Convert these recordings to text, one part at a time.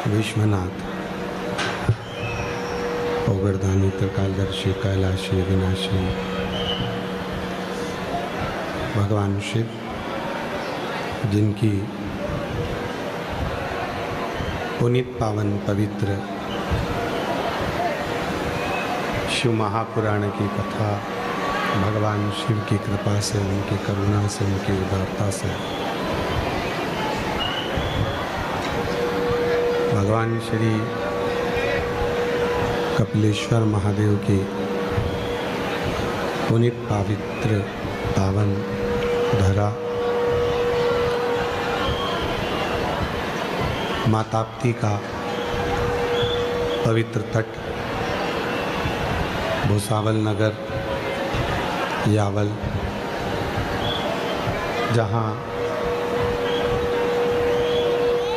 विश्वनाथ ओगरदानी त्रिकालदर्शी कैलाशी विनाशी भगवान शिव, जिनकी पुनीत पावन पवित्र शिव महापुराण की कथा भगवान शिव की कृपा से, उनकी करुणा से, उनकी उदारता से भगवान श्री कपिलेश्वर महादेव की पुनीत पवित्र पावन धरा माताप्ती का पवित्र तट भूसावल नगर यावल, जहाँ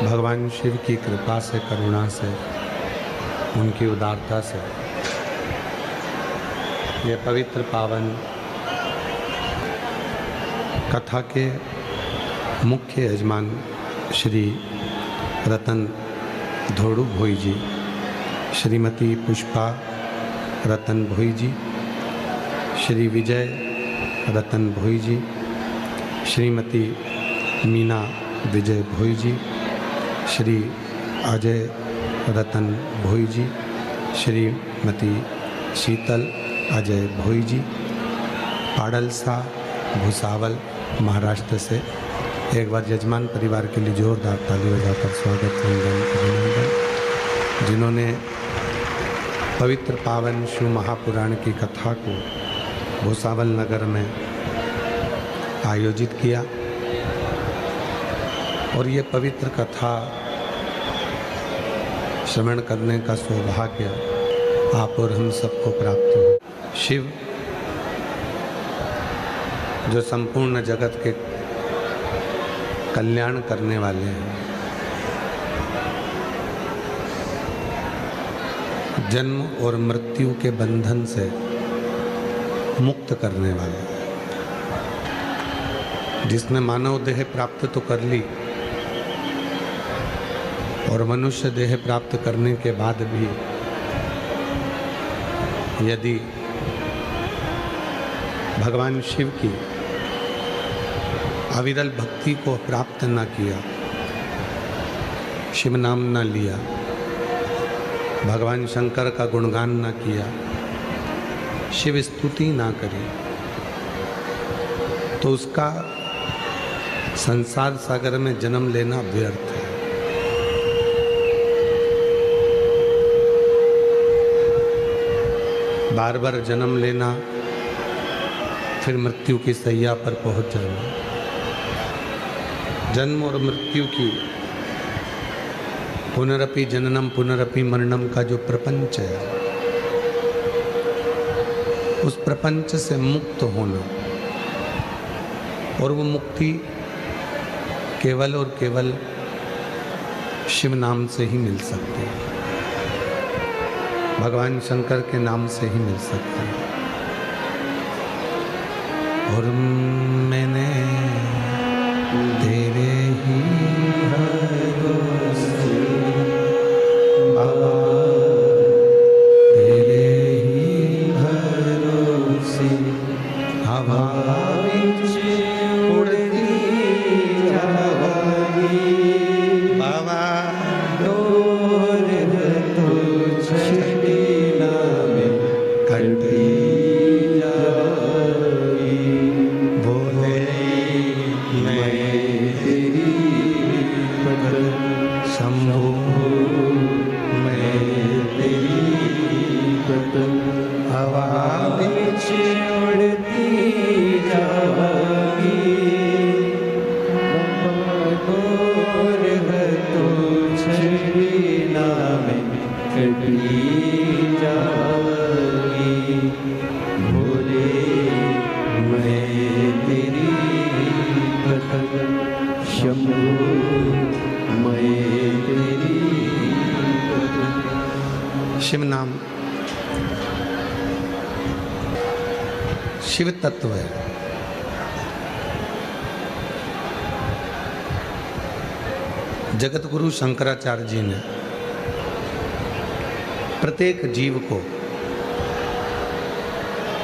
भगवान शिव की कृपा से, करुणा से, उनकी उदारता से ये पवित्र पावन कथा के मुख्य यजमान श्री रतन धोड़ू भोई जी, श्रीमती पुष्पा रतन भोई जी, श्री विजय रतन भोई जी, श्रीमती मीना विजय भोई जी, श्री अजय रतन भोई जी, श्रीमती शीतल अजय भोई जी, पाडलसा भूसावल महाराष्ट्र से। एक बार यजमान परिवार के लिए जोरदार ताली बजाकर स्वागत, वंदन, अभिनंदन। जिन्होंने पवित्र पावन शिव महापुराण की कथा को भूसावल नगर में आयोजित किया और ये पवित्र कथा श्रवण करने का सौभाग्य आप और हम सबको प्राप्त हो। शिव जो संपूर्ण जगत के कल्याण करने वाले हैं, जन्म और मृत्यु के बंधन से मुक्त करने वाले, जिसने मानव देह प्राप्त तो कर ली और मनुष्य देह प्राप्त करने के बाद भी यदि भगवान शिव की अविरल भक्ति को प्राप्त न किया, शिव नाम न लिया, भगवान शंकर का गुणगान न किया, शिव स्तुति ना करी, तो उसका संसार सागर में जन्म लेना व्यर्थ है। बार बार जन्म लेना, फिर मृत्यु की सैया पर पहुंच जाना। जन्म और मृत्यु की पुनरपि जननम पुनरपि मरणम का जो प्रपंच है, उस प्रपंच से मुक्त होना, और वो मुक्ति केवल और केवल शिव नाम से ही मिल सकती है, भगवान शंकर के नाम से ही मिल सकती है। और मैंने तेरे ही भरोसे बाबा, तेरे ही भरोसे हवा विच उड़ती जावागी बाबा, डोर तो छड़ीना में कटी जावागी। बोले मैं तेरी भक्त शंभो, मैं तेरी भक्त हवा विच उड़ती जावागी, डोर तो छड़ीना में कटी जावागी। भोले मैं तेरी भक्त शंभो, मैं तेरी भक्त। शिव नाम शिव तत्व है। जगत गुरु शंकराचार्य जी ने प्रत्येक जीव को,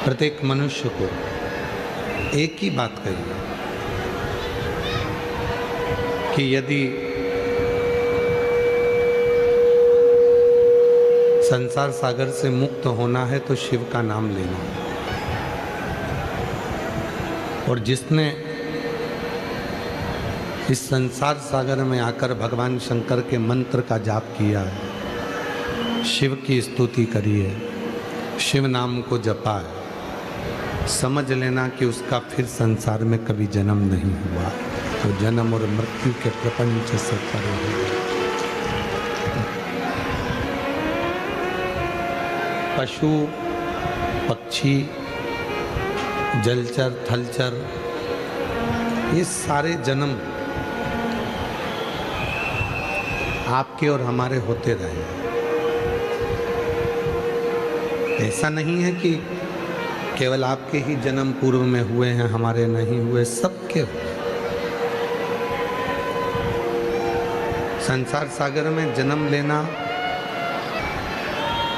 प्रत्येक मनुष्य को एक ही बात कही कि यदि संसार सागर से मुक्त होना है तो शिव का नाम लेना है। और जिसने इस संसार सागर में आकर भगवान शंकर के मंत्र का जाप किया है, शिव की स्तुति करी है, शिव नाम को जपा है, समझ लेना कि उसका फिर संसार में कभी जन्म नहीं हुआ, तो जन्म और मृत्यु के प्रपंच से परे है। पशु पक्षी जलचर थलचर ये सारे जन्म आपके और हमारे होते रहे। ऐसा नहीं है कि केवल आपके ही जन्म पूर्व में हुए हैं, हमारे नहीं हुए, सबके हुए। संसार सागर में जन्म लेना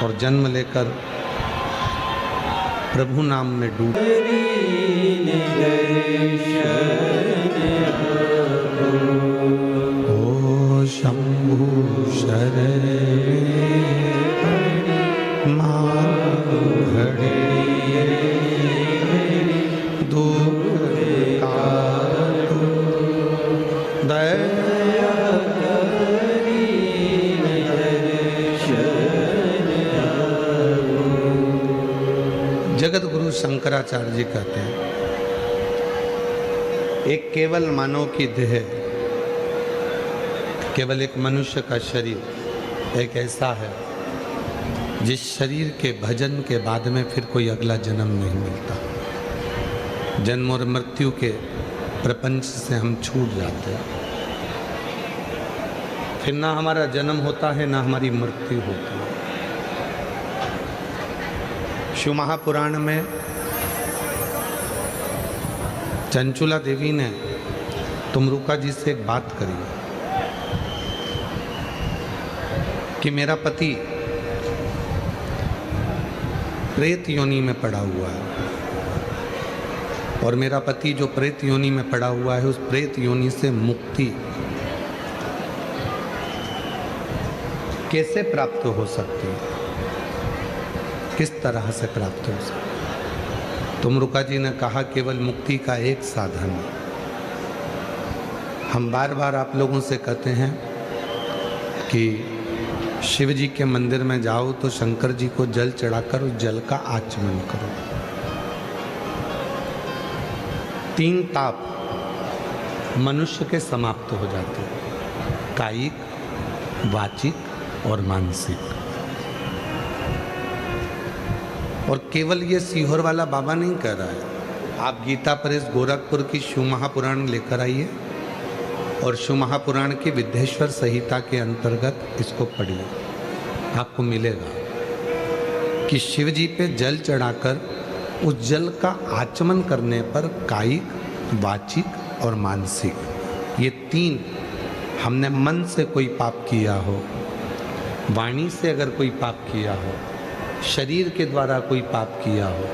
और जन्म लेकर प्रभु नाम में डूब ओ शंभु शरण घड़ी दुख दया जगत गुरु शंकराचार्य जी कहते हैं, एक केवल मानव की देह, केवल एक मनुष्य का शरीर एक ऐसा है जिस शरीर के भजन के बाद में फिर कोई अगला जन्म नहीं मिलता। जन्म और मृत्यु के प्रपंच से हम छूट जाते हैं, फिर ना हमारा जन्म होता है ना हमारी मृत्यु होती है। शिव महापुराण में चंचुला देवी ने तुमरुका जी से एक बात करी कि मेरा पति प्रेत योनि में पड़ा हुआ है और मेरा पति जो प्रेत योनि में पड़ा हुआ है उस प्रेत योनि से मुक्ति कैसे प्राप्त हो सकती है, किस तरह से प्राप्त हो सकती। तुमरुका जी ने कहा केवल मुक्ति का एक साधन है। हम बार बार आप लोगों से कहते हैं कि शिव जी के मंदिर में जाओ तो शंकर जी को जल चढ़ाकर उस जल का आचमन करो। 3 ताप मनुष्य के समाप्त हो जाते हैं, कायिक, वाचिक और मानसिक। और केवल ये सीहोर वाला बाबा नहीं कह रहा है, आप गीता प्रेस गोरखपुर की शिव महापुराण लेकर आइए और शिव महापुराण की विद्येश्वर संहिता के अंतर्गत इसको पढ़िए। आपको मिलेगा कि शिव जी पे जल चढ़ाकर उस जल का आचमन करने पर कायिक, वाचिक और मानसिक ये 3, हमने मन से कोई पाप किया हो, वाणी से अगर कोई पाप किया हो, शरीर के द्वारा कोई पाप किया हो,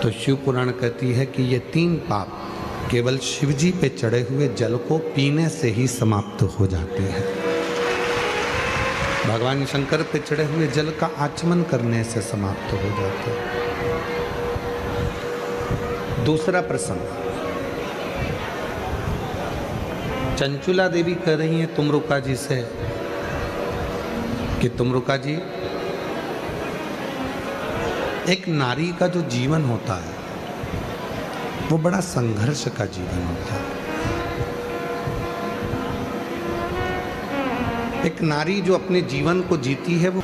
तो शिव पुराण कहती है कि ये 3 पाप केवल शिव जी पे चढ़े हुए जल को पीने से ही समाप्त हो जाते हैं। भगवान शंकर पे चढ़े हुए जल का आचमन करने से समाप्त हो जाते हैं। दूसरा प्रसंग, चंचुला देवी कह रही हैं तुमरुका जी से कि तुमरुका जी, एक नारी का जो जीवन होता है वो बड़ा संघर्ष का जीवन होता है। एक नारी जो अपने जीवन को जीती है वो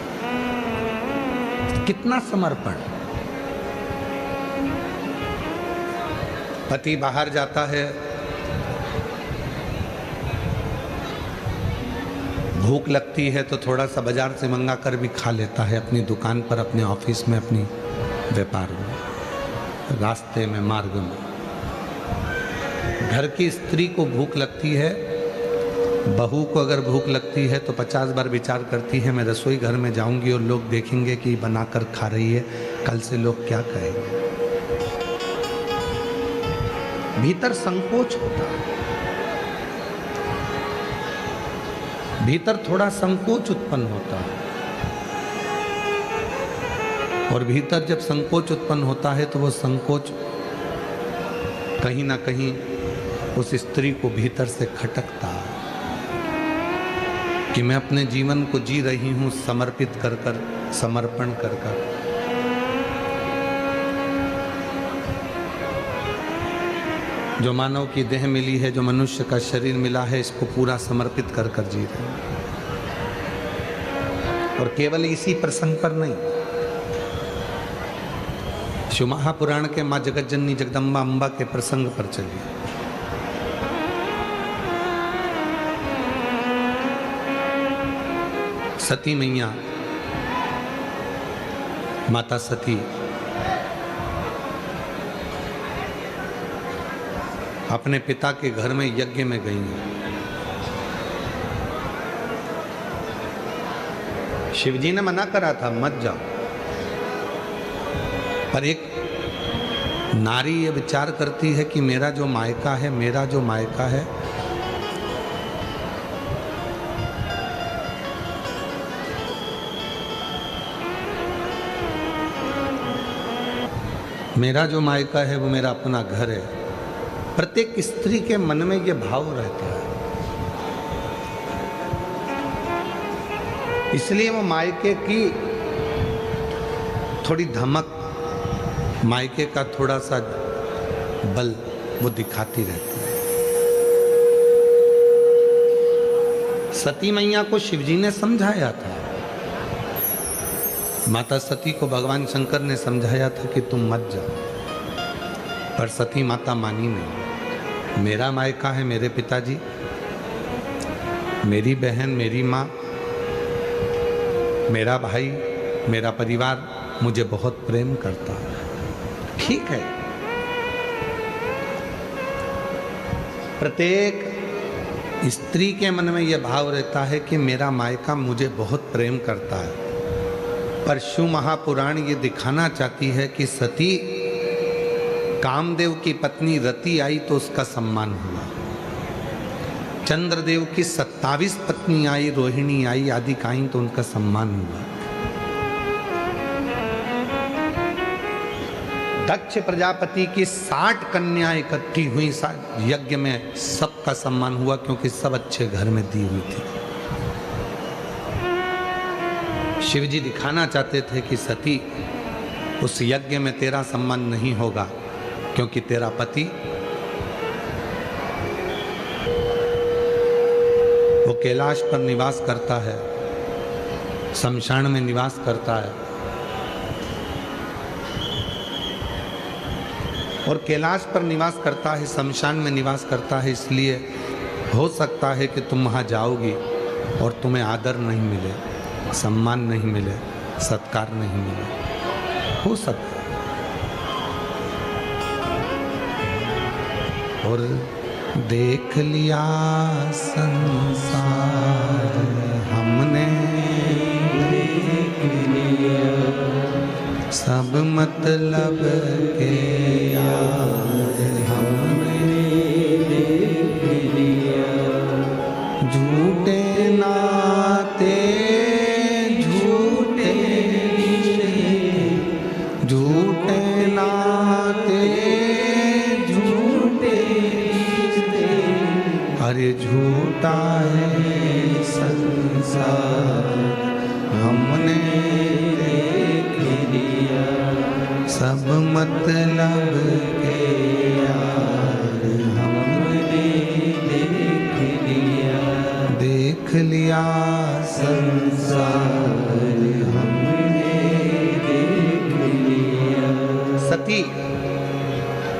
कितना समर्पण। पति बाहर जाता है, भूख लगती है तो थोड़ा सा बाजार से मंगा कर भी खा लेता है, अपनी दुकान पर, अपने ऑफिस में, अपनी व्यापार में, रास्ते में, मार्ग में। घर की स्त्री को भूख लगती है बहू को अगर भूख लगती है तो 50 बार विचार करती है मैं रसोई घर में जाऊंगी और लोग देखेंगे कि बनाकर खा रही है, कल से लोग क्या कहेंगे। भीतर संकोच होता है, भीतर थोड़ा संकोच उत्पन्न होता है, और भीतर जब संकोच उत्पन्न होता है तो वो संकोच कहीं ना कहीं उस स्त्री को भीतर से खटकता है कि मैं अपने जीवन को जी रही हूं समर्पित कर कर, समर्पण कर कर। जो मानव की देह मिली है, जो मनुष्य का शरीर मिला है, इसको पूरा समर्पित कर कर जी रहे हैं। और केवल इसी प्रसंग पर नहीं, शिव महापुराण के माँ जगत जननी जगदम्बा अम्बा के प्रसंग पर चलिए। सती मैया, माता सती अपने पिता के घर में यज्ञ में गई हैं। शिवजी ने मना करा था मत जाओ, पर एक नारी ये विचार करती है कि मेरा जो मायका है, मेरा जो मायका है, मेरा जो मायका है वो मेरा अपना घर है। प्रत्येक स्त्री के मन में ये भाव रहता है, इसलिए वो मायके की थोड़ी धमक, मायके का थोड़ा सा बल वो दिखाती रहती है। सती मैया को शिवजी ने समझाया था, माता सती को भगवान शंकर ने समझाया था कि तुम मत जाओ, पर सती माता मानी नहीं। मेरा मायका है मेरे पिताजी, मेरी बहन, मेरी माँ, मेरा भाई, मेरा परिवार मुझे बहुत प्रेम करता है। ठीक है, प्रत्येक स्त्री के मन में यह भाव रहता है कि मेरा मायका मुझे बहुत प्रेम करता है, पर शिव महापुराण ये दिखाना चाहती है कि सती कामदेव की पत्नी रति आई तो उसका सम्मान हुआ, चंद्रदेव की 27 पत्नी आई, रोहिणी आई, आदि आई तो उनका सम्मान हुआ। दक्ष प्रजापति की 60 कन्याएं इकट्ठी हुई यज्ञ में, सबका सम्मान हुआ क्योंकि सब अच्छे घर में दी हुई थी। शिवजी दिखाना चाहते थे कि सती उस यज्ञ में तेरा सम्मान नहीं होगा क्योंकि तेरा पति वो कैलाश पर निवास करता है, शमशान में निवास करता है, और कैलाश पर निवास करता है, शमशान में निवास करता है, इसलिए हो सकता है कि तुम वहाँ जाओगी और तुम्हें आदर नहीं मिले, सम्मान नहीं मिले, सत्कार नहीं मिले, हो सकता है। और देख लिया संसार हमने, देख लिया सब मतलब के यार हमने, देख लिया झूठे नाते, झूठे नाते, झूठे, अरे झूठा है संसार हमने देख लिया सब मतलब के यार हमने देख लिया, देख लिया संसार हमने देख लिया। सती,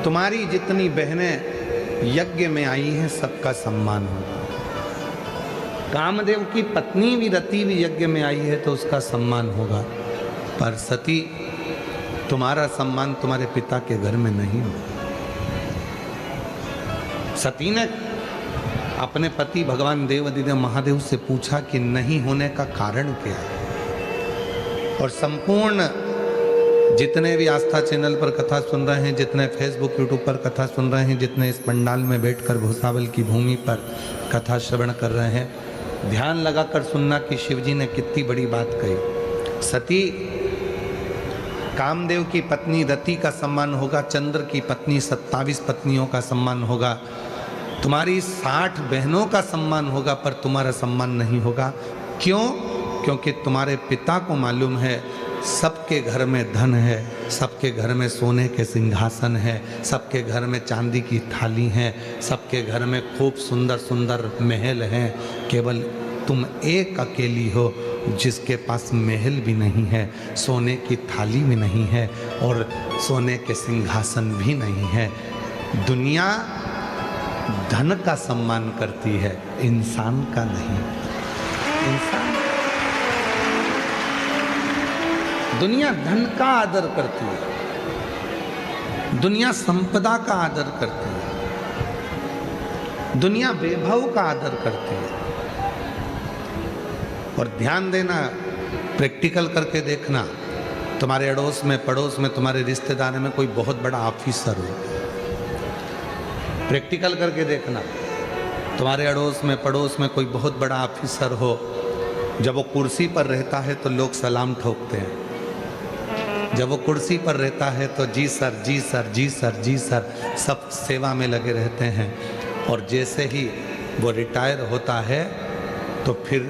तुम्हारी जितनी बहनें यज्ञ में आई हैं सबका सम्मान होगा। कामदेव की पत्नी भी रति भी यज्ञ में आई है तो उसका सम्मान होगा, पर सती तुम्हारा सम्मान तुम्हारे पिता के घर में नहीं होगा। सती ने अपने पति भगवान देवाधिदेव महादेव से पूछा कि नहीं होने का कारण क्या है। और संपूर्ण जितने भी आस्था चैनल पर कथा सुन रहे हैं, जितने फेसबुक यूट्यूब पर कथा सुन रहे हैं, जितने इस पंडाल में बैठकर भूसावल की भूमि पर कथा श्रवण कर रहे हैं, ध्यान लगाकर सुनना कि शिवजी ने कितनी बड़ी बात कही। सती कामदेव की पत्नी रति का सम्मान होगा, चंद्र की पत्नी 27 पत्नियों का सम्मान होगा, तुम्हारी 60 बहनों का सम्मान होगा, पर तुम्हारा सम्मान नहीं होगा। क्यों? क्योंकि तुम्हारे पिता को मालूम है सबके घर में धन है, सबके घर में सोने के सिंहासन है, सबके घर में चांदी की थाली है, सबके घर में खूब सुंदर सुंदर महल हैं, केवल तुम एक अकेली हो जिसके पास महल भी नहीं है, सोने की थाली भी नहीं है और सोने के सिंहासन भी नहीं है। दुनिया धन का सम्मान करती है, इंसान का नहीं। इंसान, दुनिया धन का आदर करती है, दुनिया संपदा का आदर करती है, दुनिया वैभव का आदर करती है। और ध्यान देना, प्रैक्टिकल करके देखना, तुम्हारे अड़ोस में पड़ोस में तुम्हारे रिश्तेदार में कोई बहुत बड़ा ऑफिसर हो, प्रैक्टिकल करके देखना, तुम्हारे अड़ोस में पड़ोस में कोई बहुत बड़ा ऑफिसर हो, जब वो कुर्सी पर रहता है तो लोग सलाम ठोकते हैं, जब वो कुर्सी पर रहता है तो जी सर जी सर जी सर जी सर सब सेवा में लगे रहते हैं। और जैसे ही वो रिटायर होता है तो फिर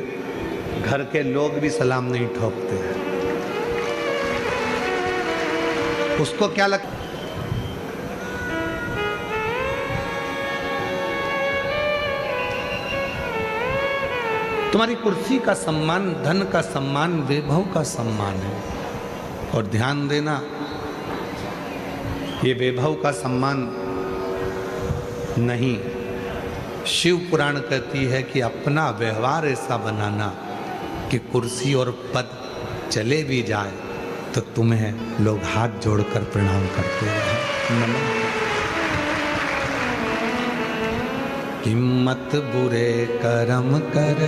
घर के लोग भी सलाम नहीं ठोकते हैं। उसको क्या लगता, तुम्हारी कुर्सी का सम्मान, धन का सम्मान, वैभव का सम्मान है। और ध्यान देना, ये वैभव का सम्मान नहीं, शिव पुराण कहती है कि अपना व्यवहार ऐसा बनाना कि कुर्सी और पद चले भी जाए तो तुम्हें लोग हाथ जोड़कर प्रणाम करते रहे। नमन। हिम्मत बुरे कर्म कर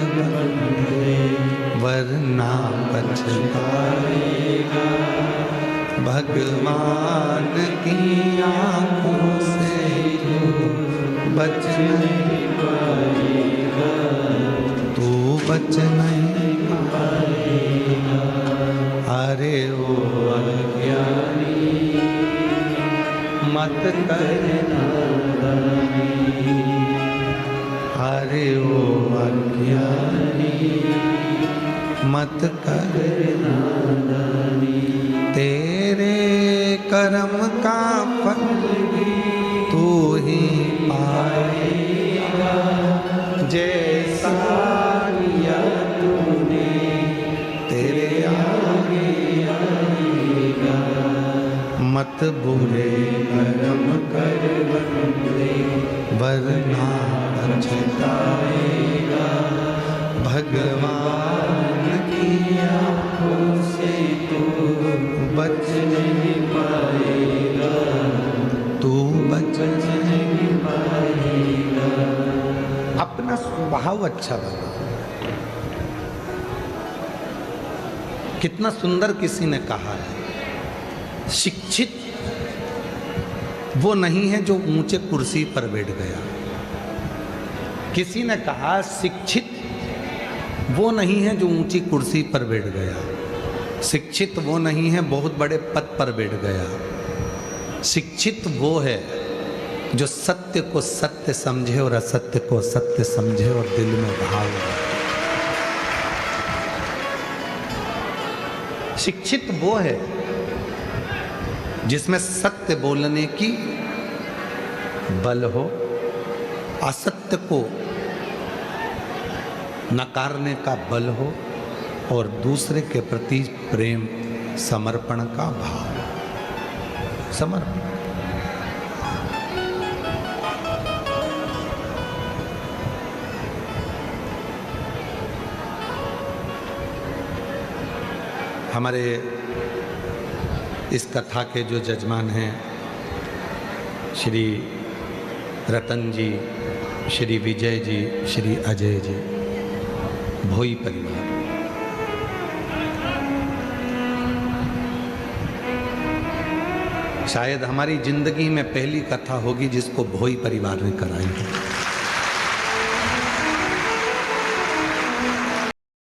वरना पछताएगा, भगवान की आंखों से बच नहीं पाएगा, तू बच नहीं पाएगा। अरे ओ अज्ञानी मत करना, अरे ओ अज्ञानी मत करना, तेरे कर्म का फल तू ही पाएगा, जैसा किया तूने तेरे आगे आएगा। मत बुरे कर्म कर वरना पछताएगा, भगवान की आंखों से तू बच नहीं पाएगा, तू बच नहीं पाएगा। अपना स्वभाव अच्छा बना। कितना सुंदर किसी ने कहा है, शिक्षित वो नहीं है जो ऊंचे कुर्सी पर बैठ गया। किसी ने कहा शिक्षित वो नहीं है जो ऊंची कुर्सी पर बैठ गया, शिक्षित वो नहीं है बहुत बड़े पद पर बैठ गया। शिक्षित वो है जो सत्य को सत्य समझे और असत्य को सत्य समझे और दिल में भाव रखे। शिक्षित वो है जिसमें सत्य बोलने की बल हो, असत्य को नकारने का बल हो और दूसरे के प्रति प्रेम समर्पण का भाव। समर्पण हमारे इस कथा के जो जजमान हैं श्री रतन जी श्री विजय जी, श्री अजय जी, भोई परिवार। शायद हमारी जिंदगी में पहली कथा होगी जिसको भोई परिवार ने कराई है।